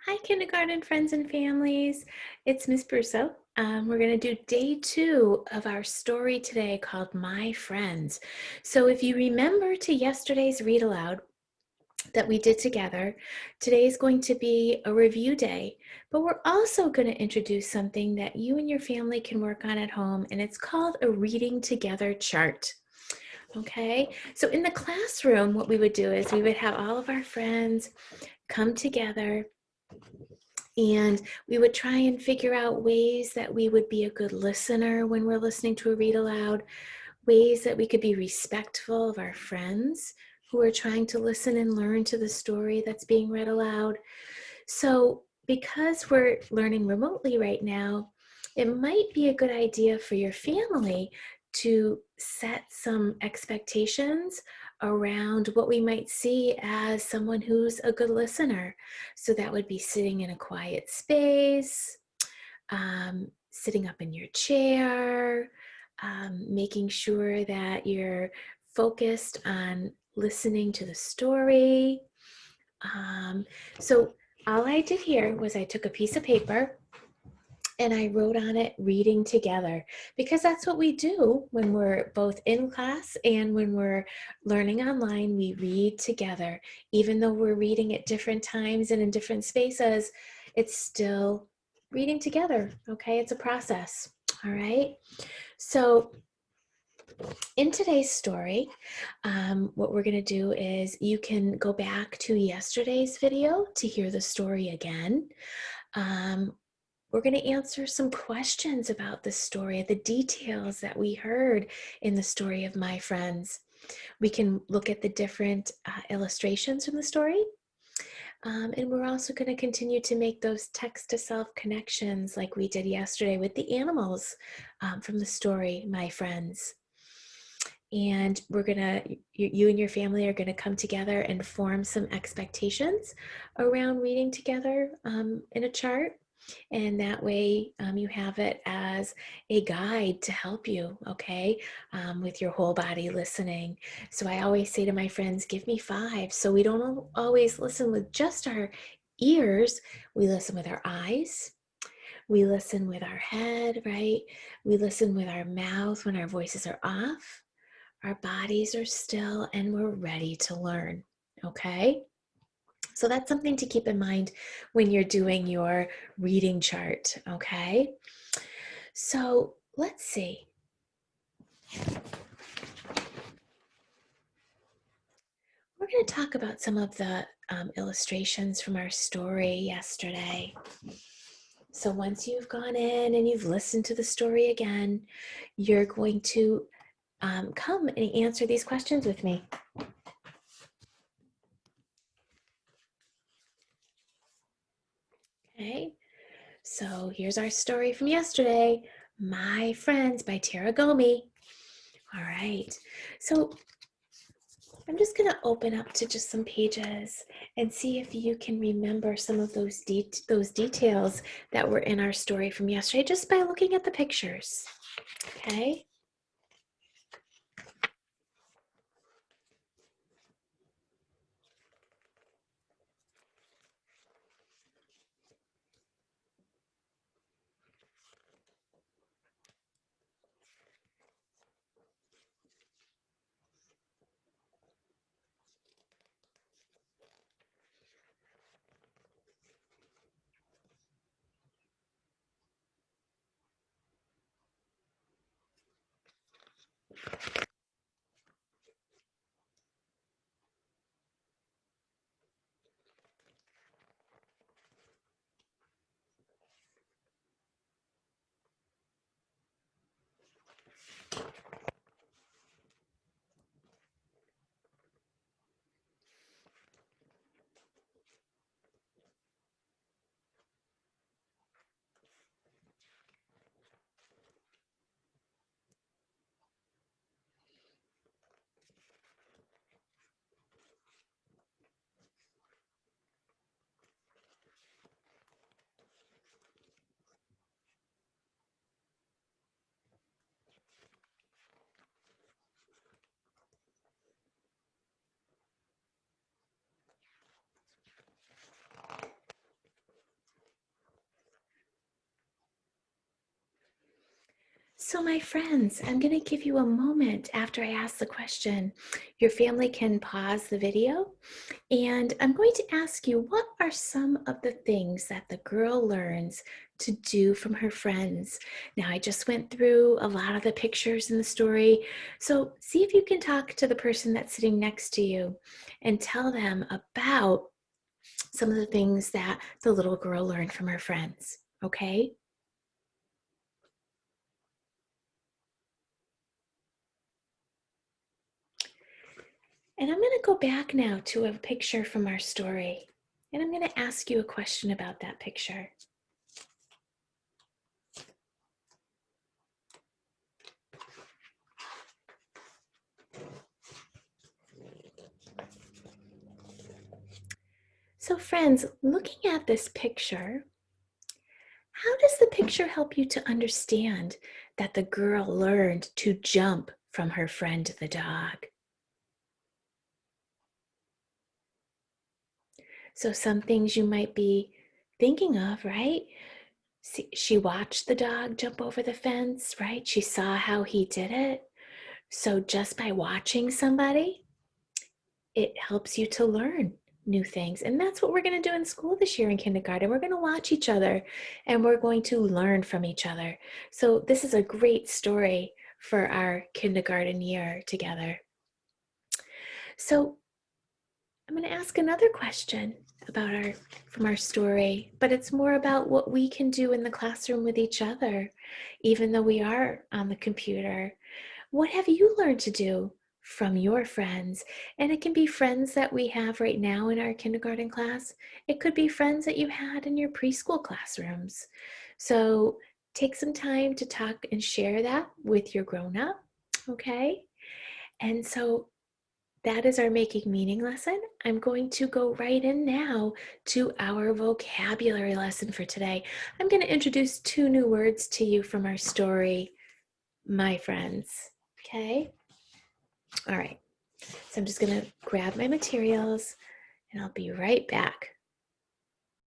Hi, kindergarten friends and families. It's Miss Bruso. We're going to do day 2 of our story today called My Friends. So if you remember to yesterday's read aloud that we did together, today is going to be a review day, but we're also going to introduce something that you and your family can work on at home, and it's called a reading together chart. Okay, so in the classroom, what we would do is we would have all of our friends come together and we would try and figure out ways that we would be a good listener when we're listening to a read aloud, ways that we could be respectful of our friends who are trying to listen and learn to the story that's being read aloud. So, because we're learning remotely right now, it might be a good idea for your family to set some expectations around what we might see as someone who's a good listener. So that would be sitting in a quiet space, sitting up in your chair, making sure that you're focused on listening to the story. So all I did here was I took a piece of paper and I wrote on it reading together, because that's what we do when we're both in class and when we're learning online. We read together. Even though we're reading at different times and in different spaces, it's still reading together. Okay, it's a process. All right. So in today's story, what we're going to do is you can go back to yesterday's video to hear the story again. Um, we're going to answer some questions about the story, the details that we heard in the story of My Friends. We can look at the different illustrations from the story. And we're also going to continue to make those text to self connections like we did yesterday with the animals from the story, My Friends. And we're gonna, you and your family are gonna come together and form some expectations around reading together in a chart. And that way you have it as a guide to help you, okay, with your whole body listening. So I always say to my friends, give me 5. So we don't always listen with just our ears. We listen with our eyes. We listen with our head, right? We listen with our mouth when our voices are off. Our bodies are still, and we're ready to learn, okay? So that's something to keep in mind when you're doing your reading chart, okay? So let's see. We're going to talk about some of the illustrations from our story yesterday. So once you've gone in and you've listened to the story again, you're going to come and answer these questions with me. Okay, so here's our story from yesterday, My Friends by Gomi. All right, so I'm just going to open up to just some pages and see if you can remember some of those details that were in our story from yesterday just by looking at the pictures. Okay. So, my friends, I'm going to give you a moment after I ask the question. Your family can pause the video, and I'm going to ask you, what are some of the things that the girl learns to do from her friends? Now, I just went through a lot of the pictures in the story, so see if you can talk to the person that's sitting next to you and tell them about some of the things that the little girl learned from her friends, okay? And I'm going to go back now to a picture from our story. And I'm going to ask you a question about that picture. So, friends, looking at this picture, how does the picture help you to understand that the girl learned to jump from her friend the dog? So, some things you might be thinking of, right? See, she watched the dog jump over the fence, right? She saw how he did it. So, just by watching somebody, it helps you to learn new things. And that's what we're going to do in school this year in kindergarten. We're going to watch each other and we're going to learn from each other. So, this is a great story for our kindergarten year together. So, I'm going to ask another question about from our story, but it's more about what we can do in the classroom with each other, even though we are on the computer. What have you learned to do from your friends? And it can be friends that we have right now in our kindergarten class. It could be friends that you had in your preschool classrooms. So take some time to talk and share that with your grown up, okay? And so that is our making meaning lesson. I'm going to go right in now to our vocabulary lesson for today. I'm going to introduce two new words to you from our story, my friends. Okay? All right. So I'm just going to grab my materials and I'll be right back.